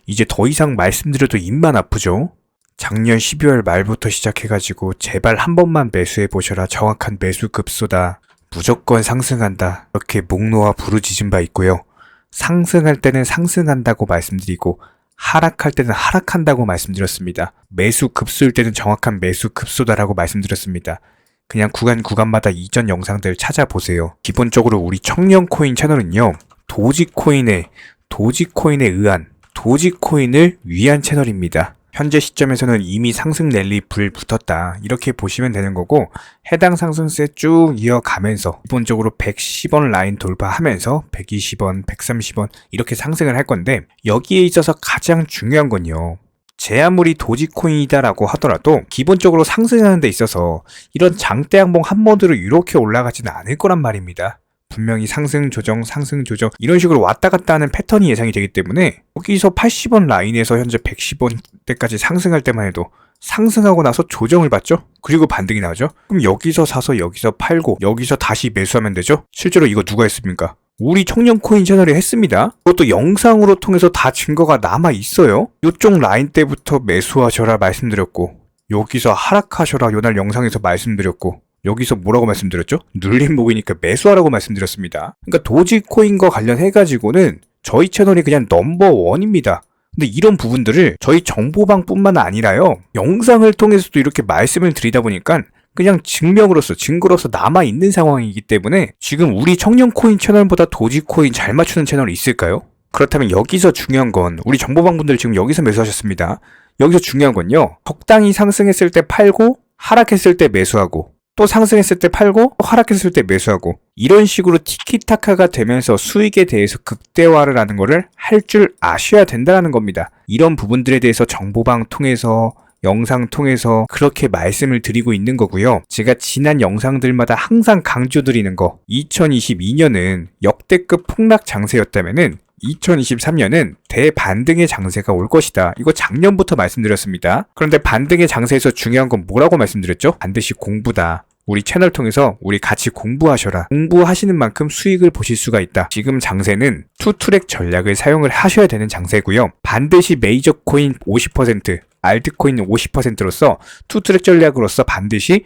이제 더 이상 말씀드려도 입만 아프죠? 작년 12월 말부터 시작해가지고 제발 한 번만 매수해보셔라. 정확한 매수 급소다. 무조건 상승한다. 이렇게 목 놓아 부르짖은 바 있고요. 상승할 때는 상승한다고 말씀드리고 하락할 때는 하락한다고 말씀드렸습니다. 매수 급소일 때는 정확한 매수 급소다라고 말씀드렸습니다. 그냥 구간마다 이전 영상들 찾아보세요. 기본적으로 우리 청년코인 채널은요. 도지코인에 의한 도지코인을 위한 채널입니다. 현재 시점에서는 이미 상승 랠리 불 붙었다. 이렇게 보시면 되는 거고 해당 상승세 쭉 이어가면서 기본적으로 110원 라인 돌파하면서 120원, 130원 이렇게 상승을 할 건데 여기에 있어서 가장 중요한 건요. 제 아무리 도지코인이다라고 하더라도 기본적으로 상승하는 데 있어서 이런 장대양봉 한 번으로 이렇게 올라가지는 않을 거란 말입니다. 분명히 상승 조정 이런 식으로 왔다 갔다 하는 패턴이 예상이 되기 때문에 여기서 80원 라인에서 현재 110원대까지 상승할 때만 해도 상승하고 나서 조정을 받죠? 그리고 반등이 나오죠? 그럼 여기서 사서 여기서 팔고 여기서 다시 매수하면 되죠? 실제로 이거 누가 했습니까? 우리 청년코인 채널이 했습니다. 그것도 영상으로 통해서 다 증거가 남아 있어요. 이쪽 라인 때부터 매수하셔라 말씀드렸고 여기서 하락하셔라 요날 영상에서 말씀드렸고 여기서 뭐라고 말씀드렸죠? 눌림 목이니까 매수하라고 말씀드렸습니다. 그러니까 도지코인과 관련해가지고는 저희 채널이 그냥 넘버원입니다. 근데 이런 부분들을 저희 정보방뿐만 아니라요. 영상을 통해서도 이렇게 말씀을 드리다 보니까 그냥 증거로서 남아있는 상황이기 때문에 지금 우리 청년코인 채널보다 도지코인 잘 맞추는 채널이 있을까요? 그렇다면 여기서 중요한 건 우리 정보방분들 지금 여기서 매수하셨습니다. 여기서 중요한 건요. 적당히 상승했을 때 팔고 하락했을 때 매수하고 또 상승했을 때 팔고 하락했을 때 매수하고 이런 식으로 티키타카가 되면서 수익에 대해서 극대화를 하는 거를 할 줄 아셔야 된다는 겁니다. 이런 부분들에 대해서 정보방 통해서 영상 통해서 그렇게 말씀을 드리고 있는 거고요. 제가 지난 영상들마다 항상 강조드리는 거 2022년은 역대급 폭락 장세였다면은 2023년은 대반등의 장세가 올 것이다. 이거 작년부터 말씀드렸습니다. 그런데 반등의 장세에서 중요한 건 뭐라고 말씀드렸죠? 반드시 공부다. 우리 채널 통해서 우리 같이 공부하셔라. 공부하시는 만큼 수익을 보실 수가 있다. 지금 장세는 투트랙 전략을 사용을 하셔야 되는 장세고요. 반드시 메이저 코인 50%, 알트코인 50%로서 투트랙 전략으로서 반드시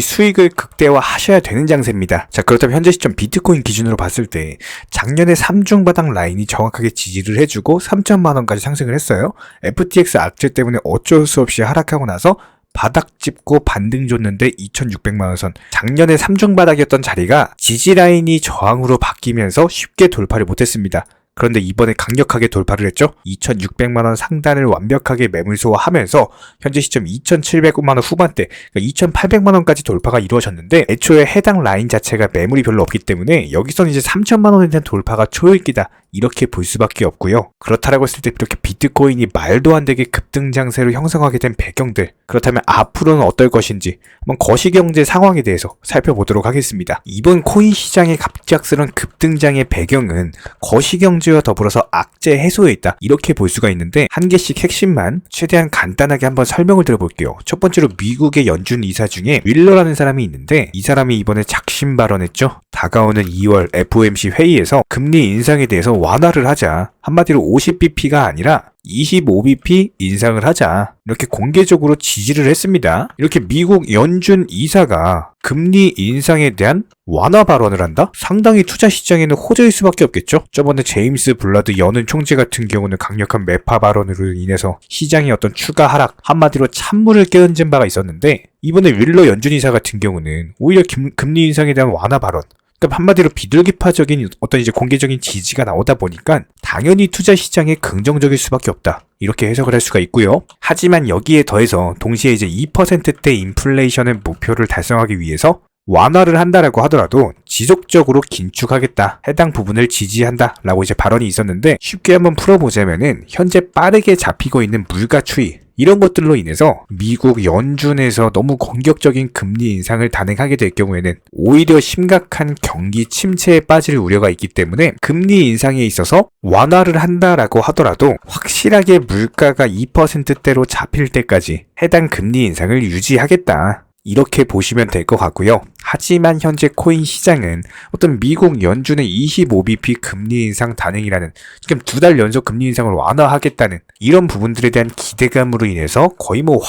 수익을 극대화 하셔야 되는 장세입니다. 자, 그렇다면 현재 시점 비트코인 기준으로 봤을 때 작년에 3중 바닥 라인이 정확하게 지지를 해주고 3천만 원까지 상승을 했어요. FTX 악재 때문에 어쩔 수 없이 하락하고 나서 바닥 짚고 반등 줬는데 2600만원 선. 작년에 3중 바닥이었던 자리가 지지 라인이 저항으로 바뀌면서 쉽게 돌파를 못했습니다. 그런데 이번에 강력하게 돌파를 했죠. 2600만원 상단을 완벽하게 매물소화하면서 현재 시점 2700만원 후반대, 그러니까 2800만원까지 돌파가 이루어졌는데 애초에 해당 라인 자체가 매물이 별로 없기 때문에 여기서는 이제 3000만원에 대한 돌파가 초읽기다. 이렇게 볼 수밖에 없고요. 그렇다라고 했을 때 이렇게 비트코인이 말도 안 되게 급등장세로 형성하게 된 배경들, 그렇다면 앞으로는 어떨 것인지 한번 거시경제 상황에 대해서 살펴보도록 하겠습니다. 이번 코인 시장의 갑작스런 급등장의 배경은 거시경제와 더불어서 악재 해소에 있다. 이렇게 볼 수가 있는데 한 개씩 핵심만 최대한 간단하게 한번 설명을 드려볼게요. 첫 번째로 미국의 연준 이사 중에 윌러라는 사람이 있는데 이 사람이 이번에 작심 발언했죠. 다가오는 2월 FOMC 회의에서 금리 인상에 대해서 완화를 하자. 한마디로 50bp가 아니라 25bp 인상을 하자. 이렇게 공개적으로 지지를 했습니다. 이렇게 미국 연준 이사가 금리 인상에 대한 완화 발언을 한다? 상당히 투자 시장에는 호재일 수밖에 없겠죠? 저번에 제임스 블라드 연은 총재 같은 경우는 강력한 매파 발언으로 인해서 시장의 어떤 추가 하락, 한마디로 찬물을 끼얹은 바가 있었는데 이번에 윌러 연준 이사 같은 경우는 오히려 금리 인상에 대한 완화 발언, 그러니까 한마디로 비둘기파적인 어떤 이제 공개적인 지지가 나오다 보니까 당연히 투자 시장에 긍정적일 수밖에 없다. 이렇게 해석을 할 수가 있고요. 하지만 여기에 더해서 동시에 이제 2%대 인플레이션의 목표를 달성하기 위해서 완화를 한다라고 하더라도 지속적으로 긴축하겠다. 해당 부분을 지지한다. 라고 이제 발언이 있었는데 쉽게 한번 풀어보자면은 현재 빠르게 잡히고 있는 물가 추이, 이런 것들로 인해서 미국 연준에서 너무 공격적인 금리 인상을 단행하게 될 경우에는 오히려 심각한 경기 침체에 빠질 우려가 있기 때문에 금리 인상에 있어서 완화를 한다라고 하더라도 확실하게 물가가 2%대로 잡힐 때까지 해당 금리 인상을 유지하겠다. 이렇게 보시면 될 것 같고요. 하지만 현재 코인 시장은 어떤 미국 연준의 25bp 금리 인상 단행이라는, 지금 2달 연속 금리 인상을 완화하겠다는 이런 부분들에 대한 기대감으로 인해서 거의 뭐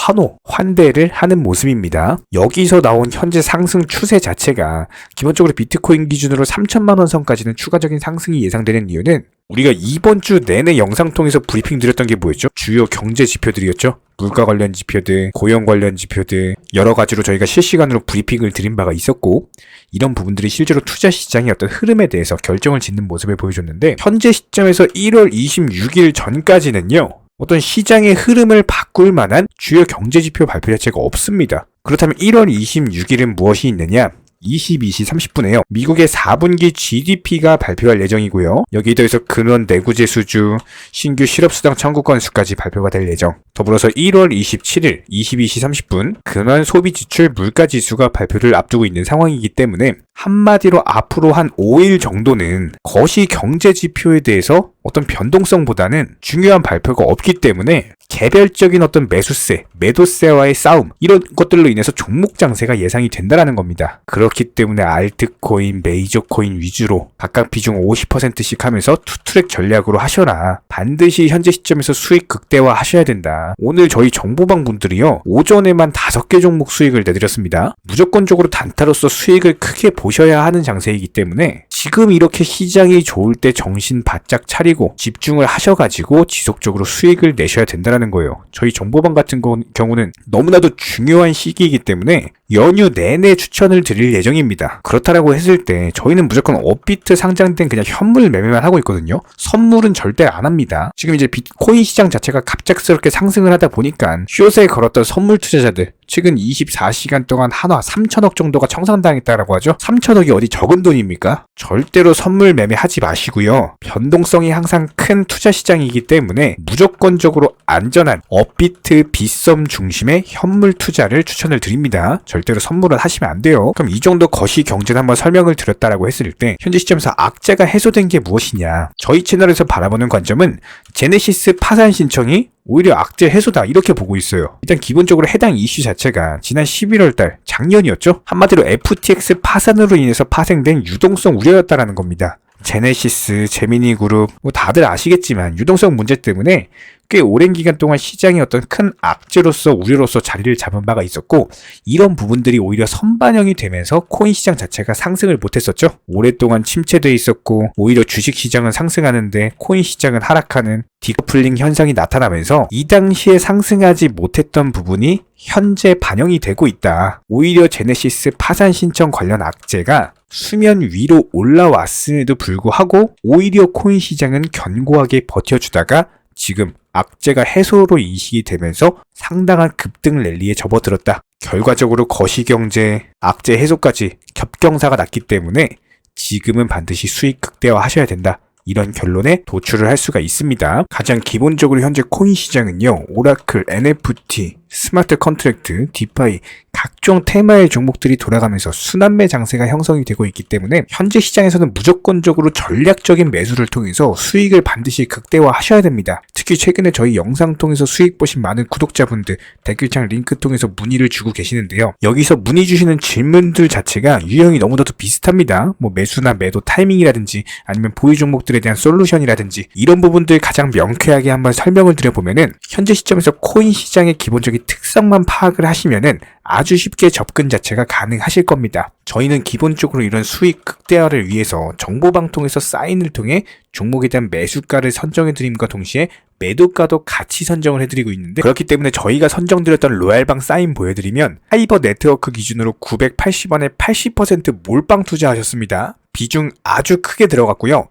환대를 하는 모습입니다. 여기서 나온 현재 상승 추세 자체가 기본적으로 비트코인 기준으로 3천만 원 선까지는 추가적인 상승이 예상되는 이유는, 우리가 이번 주 내내 영상 통해서 브리핑 드렸던 게 뭐였죠? 주요 경제 지표들이었죠. 물가 관련 지표들, 고용 관련 지표들, 여러 가지로 저희가 실시간으로 브리핑을 드린 바가 있었고, 이런 부분들이 실제로 투자 시장의 어떤 흐름에 대해서 결정을 짓는 모습을 보여줬는데, 현재 시점에서 1월 26일 전까지는요, 어떤 시장의 흐름을 바꿀 만한 주요 경제 지표 발표 자체가 없습니다. 그렇다면 1월 26일은 무엇이 있느냐? 22시 30분에요. 미국의 4분기 GDP가 발표할 예정이고요. 여기에 더해서 근원 내구재 수주, 신규 실업수당 청구 건수까지 발표가 될 예정. 더불어서 1월 27일 22시 30분 근원 소비지출 물가지수가 발표를 앞두고 있는 상황이기 때문에, 한마디로 앞으로 한 5일 정도는 거시 경제 지표에 대해서 어떤 변동성보다는 중요한 발표가 없기 때문에 개별적인 어떤 매수세, 매도세와의 싸움, 이런 것들로 인해서 종목 장세가 예상이 된다는 겁니다. 그렇기 때문에 알트코인, 메이저코인 위주로 각각 비중 50%씩 하면서 투트랙 전략으로 하셔라. 반드시 현재 시점에서 수익 극대화 하셔야 된다. 오늘 저희 정보방 분들이요, 오전에만 5개 종목 수익을 내드렸습니다. 무조건적으로 단타로서 수익을 크게 보셔야 하는 장세이기 때문에 지금 이렇게 시장이 좋을 때 정신 바짝 차리고 집중을 하셔가지고 지속적으로 수익을 내셔야 된다는 거예요. 저희 정보방 같은 경우는 너무나도 중요한 시기이기 때문에 연휴 내내 추천을 드릴 예정입니다. 그렇다라고 했을 때 저희는 무조건 업비트 상장된 그냥 현물 매매만 하고 있거든요. 선물은 절대 안 합니다. 지금 이제 비트코인 시장 자체가 갑작스럽게 상승을 하다 보니까 숏에 걸었던 선물 투자자들, 최근 24시간 동안 한화 3천억 정도가 청산당했다라고 하죠. 3천억이 어디 적은 돈입니까? 절대로 선물 매매하지 마시고요. 변동성이 항상 큰 투자 시장이기 때문에 무조건적으로 안전한 업비트 빗썸 중심의 현물 투자를 추천을 드립니다. 절대로 선물은 하시면 안 돼요. 그럼 이 정도 거시 경제를 한번 설명을 드렸다라고 했을 때, 현재 시점에서 악재가 해소된 게 무엇이냐? 저희 채널에서 바라보는 관점은 제네시스 파산 신청이 오히려 악재 해소다, 이렇게 보고 있어요. 일단 기본적으로 해당 이슈 자체가 지난 11월달, 작년이었죠. 한마디로 FTX 파산으로 인해서 파생된 유동성 우려였다라는 겁니다. 제네시스, 제미니그룹, 뭐 다들 아시겠지만 유동성 문제 때문에 꽤 오랜 기간 동안 시장의 어떤 큰 악재로서 우려로서 자리를 잡은 바가 있었고, 이런 부분들이 오히려 선반영이 되면서 코인 시장 자체가 상승을 못했었죠. 오랫동안 침체돼 있었고 오히려 주식 시장은 상승하는데 코인 시장은 하락하는 디커플링 현상이 나타나면서 이 당시에 상승하지 못했던 부분이 현재 반영이 되고 있다. 오히려 제네시스 파산 신청 관련 악재가 수면 위로 올라왔음에도 불구하고 오히려 코인 시장은 견고하게 버텨주다가 지금 악재가 해소로 인식이 되면서 상당한 급등 랠리에 접어들었다. 결과적으로 거시경제, 악재 해소까지 겹경사가 났기 때문에 지금은 반드시 수익 극대화 하셔야 된다. 이런 결론에 도출을 할 수가 있습니다. 가장 기본적으로 현재 코인 시장은요, 오라클, NFT, 스마트 컨트랙트, 디파이, 각종 테마의 종목들이 돌아가면서 순환매 장세가 형성이 되고 있기 때문에 현재 시장에서는 무조건적으로 전략적인 매수를 통해서 수익을 반드시 극대화 하셔야 됩니다. 특히 최근에 저희 영상 통해서 수익 보신 많은 구독자분들 댓글창 링크 통해서 문의를 주고 계시는데요. 여기서 문의 주시는 질문들 자체가 유형이 너무나도 비슷합니다. 뭐 매수나 매도 타이밍이라든지 아니면 보유 종목들에 대한 솔루션이라든지 이런 부분들 가장 명쾌하게 한번 설명을 드려보면은, 현재 시점에서 코인 시장의 기본적인 특성만 파악을 하시면은 아주 쉽게 접근 자체가 가능하실 겁니다. 저희는 기본적으로 이런 수익 극대화를 위해서 정보방 통해서 사인을 통해 종목에 대한 매수가를 선정해드림과 동시에 매도가도 같이 선정을 해드리고 있는데, 그렇기 때문에 저희가 선정드렸던 로얄방 사인 보여드리면 하이버 네트워크 기준으로 980원에 80% 몰빵 투자하셨습니다. 비중 아주 크게 들어갔고요.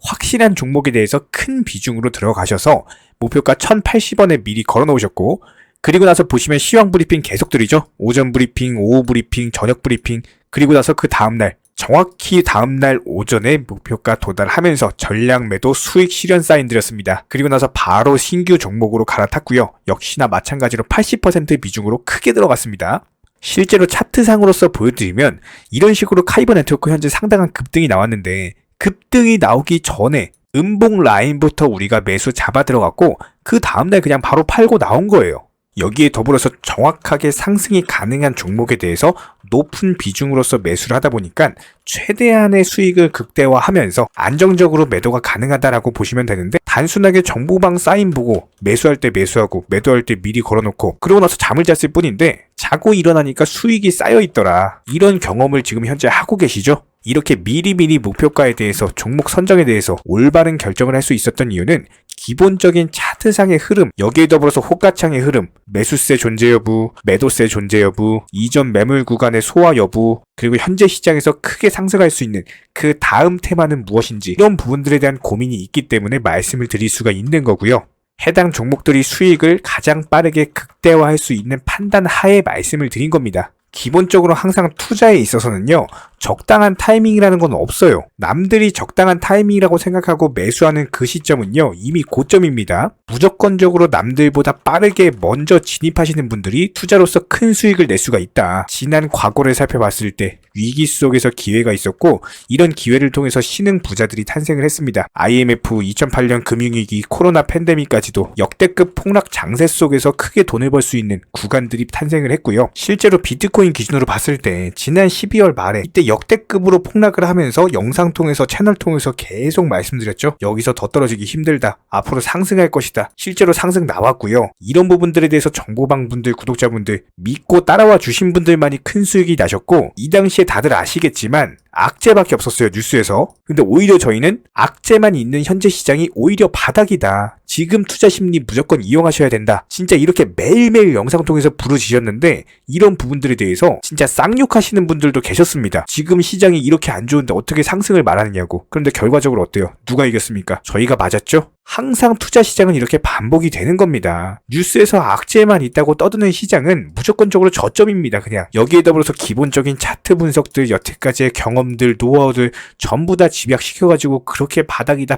확실한 종목에 대해서 큰 비중으로 들어가셔서 목표가 1080원에 미리 걸어놓으셨고, 그리고 나서 보시면 시황 브리핑 계속 드리죠. 오전 브리핑, 오후 브리핑, 저녁 브리핑, 그리고 나서 그 다음날, 정확히 다음날 오전에 목표가 도달하면서 전략 매도 수익 실현 사인 드렸습니다. 그리고 나서 바로 신규 종목으로 갈아탔고요. 역시나 마찬가지로 80% 비중으로 크게 들어갔습니다. 실제로 차트상으로서 보여드리면 이런 식으로 카이버 네트워크 현재 상당한 급등이 나왔는데, 급등이 나오기 전에 음봉 라인부터 우리가 매수 잡아 들어갔고 그 다음날 그냥 바로 팔고 나온 거예요. 여기에 더불어서 정확하게 상승이 가능한 종목에 대해서 높은 비중으로서 매수를 하다 보니까 최대한의 수익을 극대화하면서 안정적으로 매도가 가능하다라고 보시면 되는데, 단순하게 정보방 사인 보고 매수할 때 매수하고 매도할 때 미리 걸어놓고 그러고 나서 잠을 잤을 뿐인데 자고 일어나니까 수익이 쌓여있더라. 이런 경험을 지금 현재 하고 계시죠? 이렇게 미리미리 목표가에 대해서, 종목 선정에 대해서 올바른 결정을 할 수 있었던 이유는 기본적인 차트상의 흐름, 여기에 더불어서 호가창의 흐름, 매수세 존재 여부, 매도세 존재 여부, 이전 매물 구간의 소화 여부, 그리고 현재 시장에서 크게 상승할 수 있는 그 다음 테마는 무엇인지, 이런 부분들에 대한 고민이 있기 때문에 말씀을 드릴 수가 있는 거고요. 해당 종목들이 수익을 가장 빠르게 극대화할 수 있는 판단 하에 말씀을 드린 겁니다. 기본적으로 항상 투자에 있어서는요, 적당한 타이밍이라는 건 없어요. 남들이 적당한 타이밍이라고 생각하고 매수하는 그 시점은요, 이미 고점입니다. 무조건적으로 남들보다 빠르게 먼저 진입하시는 분들이 투자로서 큰 수익을 낼 수가 있다. 지난 과거를 살펴봤을 때 위기 속에서 기회가 있었고, 이런 기회를 통해서 신흥 부자들이 탄생을 했습니다. IMF, 2008년 금융위기, 코로나 팬데믹까지도 역대급 폭락 장세 속에서 크게 돈을 벌 수 있는 구간들이 탄생을 했고요. 실제로 비트코인 기준으로 봤을 때 지난 12월 말에 이때 역대급으로 폭락을 하면서 영상 통해서, 채널 통해서 계속 말씀드렸죠. 여기서 더 떨어지기 힘들다. 앞으로 상승할 것이다. 실제로 상승 나왔고요. 이런 부분들에 대해서 정보방 분들, 구독자분들 믿고 따라와 주신 분들만이 큰 수익이 나셨고, 이 당시에 다들 아시겠지만 악재밖에 없었어요, 뉴스에서. 근데 오히려 저희는 악재만 있는 현재 시장이 오히려 바닥이다. 지금 투자 심리 무조건 이용하셔야 된다. 진짜 이렇게 매일매일 영상 통해서 부르짖었는데, 이런 부분들에 대해서 진짜 쌍욕하시는 분들도 계셨습니다. 지금 시장이 이렇게 안 좋은데 어떻게 상승을 말하느냐고. 그런데 결과적으로 어때요? 누가 이겼습니까? 저희가 맞았죠? 항상 투자 시장은 이렇게 반복이 되는 겁니다. 뉴스에서 악재만 있다고 떠드는 시장은 무조건적으로 저점입니다. 그냥 여기에 더불어서 기본적인 차트 분석들, 여태까지의 경험들, 노하우들 전부 다 집약시켜가지고 그렇게 바닥이다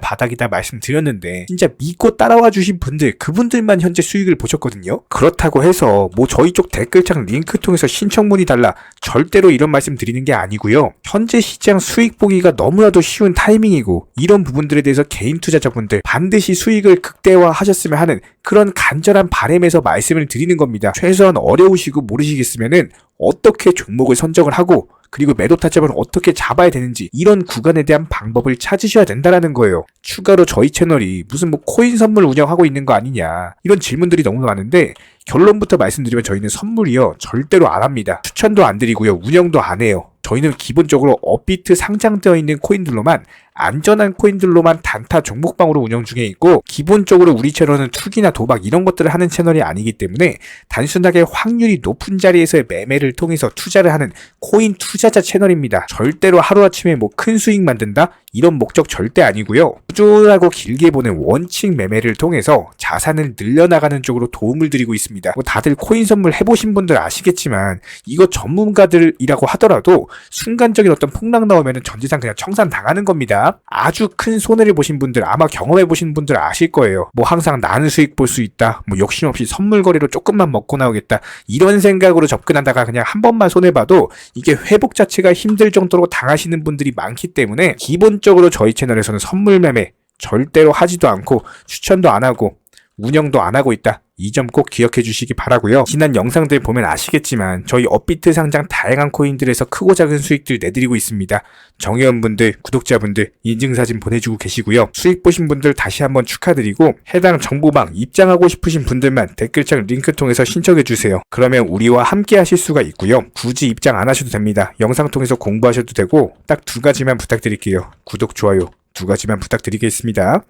말씀드렸는데, 진짜 믿고 따라와 주신 분들, 그분들만 현재 수익을 보셨거든요. 그렇다고 해서 뭐 저희 쪽 댓글창 링크 통해서 신청문의 달라, 절대로 이런 말씀 드리는 게 아니고요. 현재 시장 수익 보기가 너무나도 쉬운 타이밍이고, 이런 부분들에 대해서 개인 투자자분들 반드시 수익을 극대화하셨으면 하는 그런 간절한 바람에서 말씀을 드리는 겁니다. 최소한 어려우시고 모르시겠으면은 어떻게 종목을 선정을 하고, 그리고 매도 타점을 어떻게 잡아야 되는지, 이런 구간에 대한 방법을 찾으셔야 된다는 거예요. 추가로 저희 채널이 무슨 뭐 코인 선물 운영하고 있는 거 아니냐, 이런 질문들이 너무 많은데, 결론부터 말씀드리면 저희는 선물이요 절대로 안 합니다. 추천도 안 드리고요, 운영도 안 해요. 저희는 기본적으로 업비트 상장되어 있는 코인들로만, 안전한 코인들로만 단타 종목방으로 운영 중에 있고, 기본적으로 우리 채널은 투기나 도박 이런 것들을 하는 채널이 아니기 때문에 단순하게 확률이 높은 자리에서의 매매를 통해서 투자를 하는 코인 투자자 채널입니다. 절대로 하루아침에 뭐 큰 수익 만든다? 이런 목적 절대 아니고요. 꾸준하고 길게 보는 원칙 매매를 통해서 자산을 늘려나가는 쪽으로 도움을 드리고 있습니다. 뭐 다들 코인 선물 해보신 분들 아시겠지만, 이거 전문가들이라고 하더라도 순간적인 어떤 폭락 나오면 전재산 그냥 청산 당하는 겁니다. 아주 큰 손해를 보신 분들, 아마 경험해보신 분들 아실 거예요. 뭐 항상 나는 수익 볼 수 있다, 뭐 욕심 없이 선물 거래로 조금만 먹고 나오겠다, 이런 생각으로 접근하다가 그냥 한 번만 손해봐도 이게 회복 자체가 힘들 정도로 당하시는 분들이 많기 때문에, 기본적으로 저희 채널에서는 선물 매매 절대로 하지도 않고 추천도 안 하고 운영도 안 하고 있다. 이 점 꼭 기억해 주시기 바라고요. 지난 영상들 보면 아시겠지만 저희 업비트 상장 다양한 코인들에서 크고 작은 수익들 내드리고 있습니다. 정회원분들, 구독자분들 인증사진 보내주고 계시고요. 수익 보신 분들 다시 한번 축하드리고, 해당 정보방 입장하고 싶으신 분들만 댓글창 링크 통해서 신청해 주세요. 그러면 우리와 함께 하실 수가 있고요. 굳이 입장 안 하셔도 됩니다. 영상 통해서 공부하셔도 되고, 딱 두 가지만 부탁드릴게요. 구독, 좋아요 두 가지만 부탁드리겠습니다.